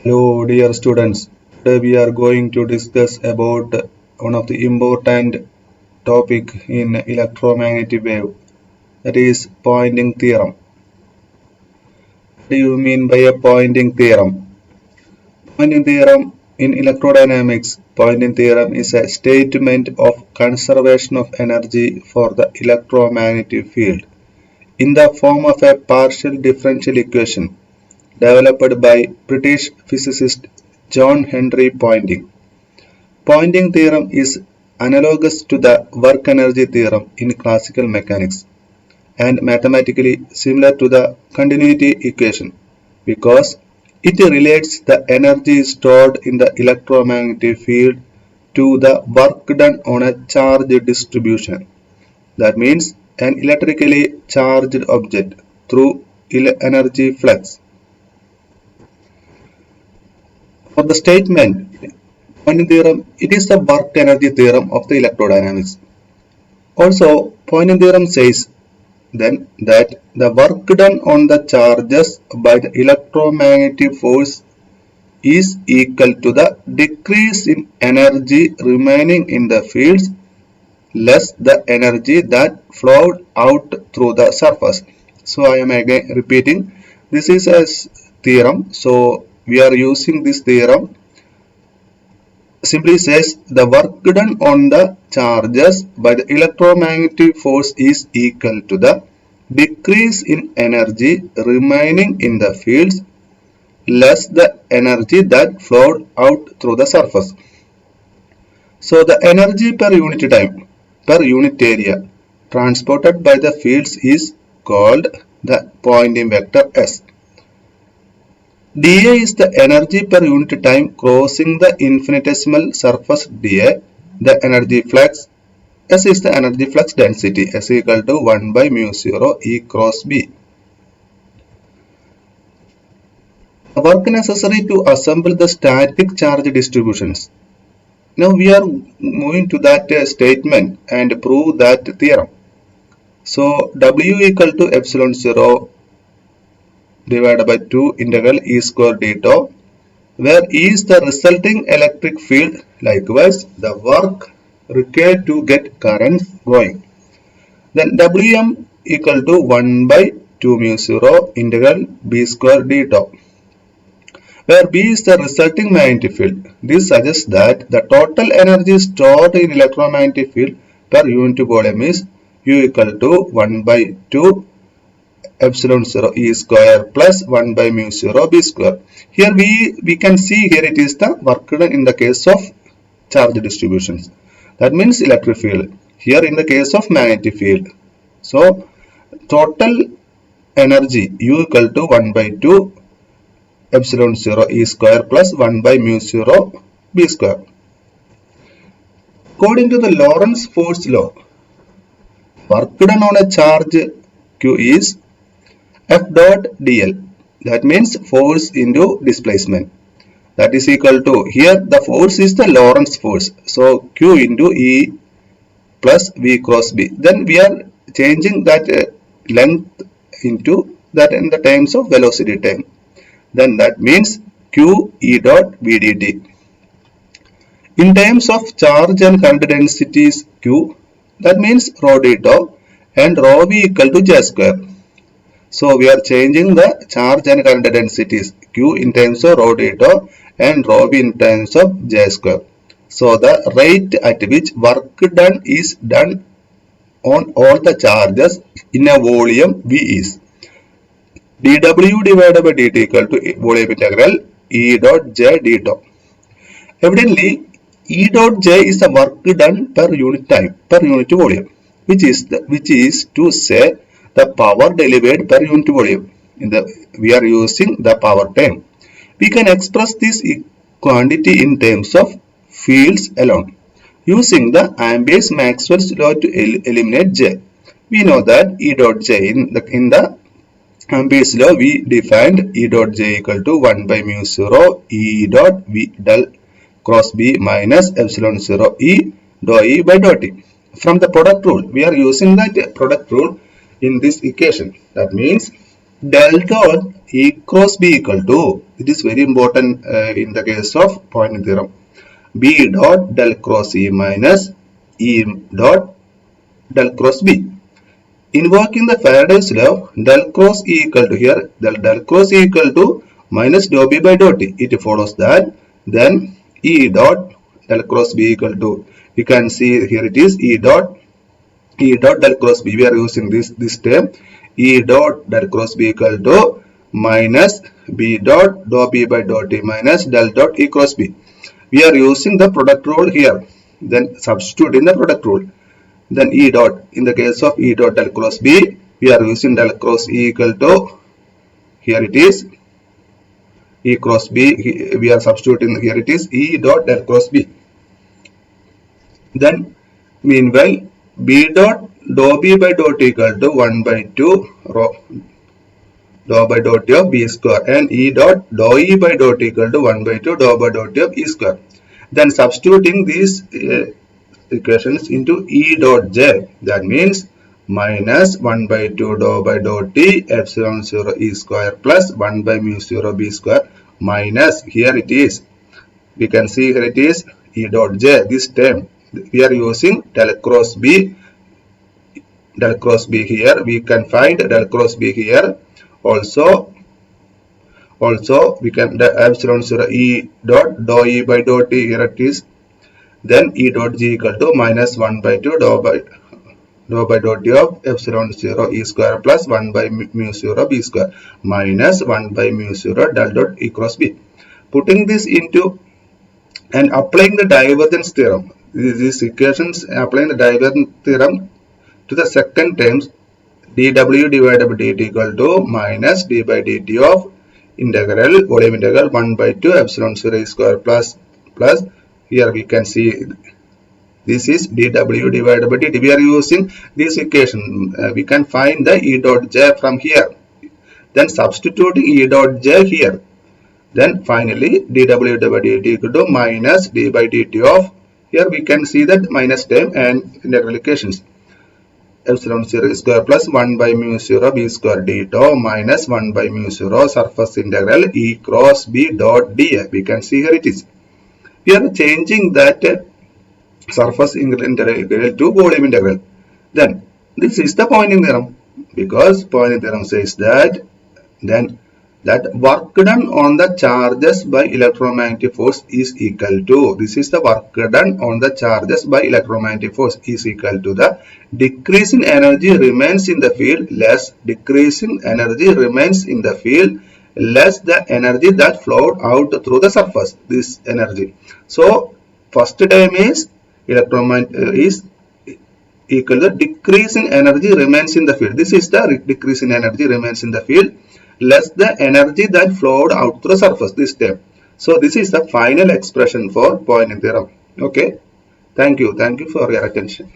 Hello dear students, today we are going to discuss about one of the important topic in electromagnetic wave, that is Poynting theorem. What do you mean by a Poynting theorem? Poynting theorem in electrodynamics, Poynting theorem is a statement of conservation of energy for the electromagnetic field in the form of a partial differential equation developed by British physicist John Henry Poynting. Poynting theorem is analogous to the work energy theorem in classical mechanics and mathematically similar to the continuity equation because it relates the energy stored in the electromagnetic field to the work done on a charge distribution. That means an electrically charged object through energy flux. For the statement, Poynting theorem, it is the work energy theorem of the electrodynamics. Also, Poynting theorem says then that the work done on the charges by the electromagnetic force is equal to the decrease in energy remaining in the fields less the energy that flowed out through the surface. So I am again repeating, this is a theorem. So we are using this theorem. Simply says the work done on the charges by the electromagnetic force is equal to the decrease in energy remaining in the fields less the energy that flowed out through the surface. So the energy per unit time per unit area transported by the fields is called the Poynting vector S. dA is the energy per unit time crossing the infinitesimal surface dA, the energy flux. S is the energy flux density, S equal to 1 by mu 0 E cross B. The work necessary to assemble the static charge distributions. Now we are moving to that statement and prove that theorem. So W equal to epsilon 0 divided by 2 integral E square d tau, where E is the resulting electric field, likewise the work required to get current going. Then Wm equal to 1 by 2 mu 0 integral B square d tau, where B is the resulting magnetic field. This suggests that the total energy stored in electromagnetic field per unit volume is U equal to 1 by 2 epsilon 0 E square plus 1 by mu 0 B square. Here we can see here it is the work done in the case of charge distributions. That means electric field. Here in the case of magnetic field. So total energy U equal to 1 by 2 epsilon 0 E square plus 1 by mu 0 B square. According to the Lorentz force law, work done on a charge Q is F dot dl, that means force into displacement, that is equal to, here the force is the Lorentz force, so Q into E plus V cross B. Then we are changing that length into that in the terms of velocity term. Then that means Q E dot V dt. In terms of charge and current densities Q, that means rho d tau and rho V equal to J square. So we are changing the charge and current densities Q in terms of rho d tau and rho V in terms of J square. So the rate at which work done is done on all the charges in a volume V is dW divided by dt equal to volume integral E dot J d tau. Evidently, E dot J is the work done per unit time, per unit volume, which is to say the power delivered per unit volume. We are using the power term. We can express this quantity in terms of fields alone, using the Ampere's-Maxwell's law to eliminate J. We know that E dot J in the Ampere's law we defined E dot J equal to 1 by mu 0 E dot V del cross B minus epsilon 0 E dou E by dou T. From the product rule, we are using that product rule in this equation. That means del dot E cross B equal to, it is very important in the case of Poynting theorem, B dot del cross E minus E dot del cross B. Invoking the Faraday's law, del cross E equal to here, del cross E equal to minus dou B by dou T. It follows that then E dot del cross B equal to, you can see here it is E dot del cross B. We are using this term E dot del cross B equal to minus B dot dou B by dou T minus del dot E cross B. We are using the product rule here. Then substitute in the product rule. Then E dot, in the case of E dot del cross B, we are using del cross E equal to, here it is E cross B, we are substituting, here it is E dot del cross B. Then meanwhile B dot dou B by dou T equal to 1 by 2 rho dou by dou T of B square, and E dot dou E by dou T equal to 1 by 2 dou by dou T of E square. Then substituting these equations into E dot J, that means minus 1 by 2 dou by dou T epsilon 0 E square plus 1 by mu 0 B square minus, here it is, we can see here it is E dot J, this term we are using del cross B here, we can find del cross B here. Also we can the epsilon 0 E dot dou E by dou T, here it is. Then E dot G equal to minus 1 by 2 dou by dou T of epsilon 0 E square plus 1 by mu 0 B square minus 1 by mu 0 del dot E cross B. Putting this into and applying the divergence theorem, these equations, applying the divergence theorem to the second terms, dw divided by dt equal to minus d by dt of integral volume integral 1 by 2 epsilon 0 E square plus here we can see this is dw divided by dt. We are using this equation. We can find the E dot J from here. Then substituting E dot J here. Then finally dw divided by dt equal to minus d by dt of, here we can see that minus term and integral equations. Epsilon 0 square plus 1 by mu 0 B square d tau minus 1 by mu 0 surface integral E cross B dot dA. We can see here it is. We are changing that surface integral to volume integral. Then this is the Poynting theorem, because Poynting theorem says that then that work done on the charges by electromagnetic force is equal to, this is the work done on the charges by electromagnetic force is equal to the decrease in energy remains in the field less decrease in energy remains in the field less the energy that flowed out through the surface, this energy. So first term is electromagnetic is equal to decrease in energy remains in the field. This is the decrease in energy remains in the field less the energy that flowed out through the surface, this term. So this is the final expression for Poynting theorem. Okay, thank you for your attention.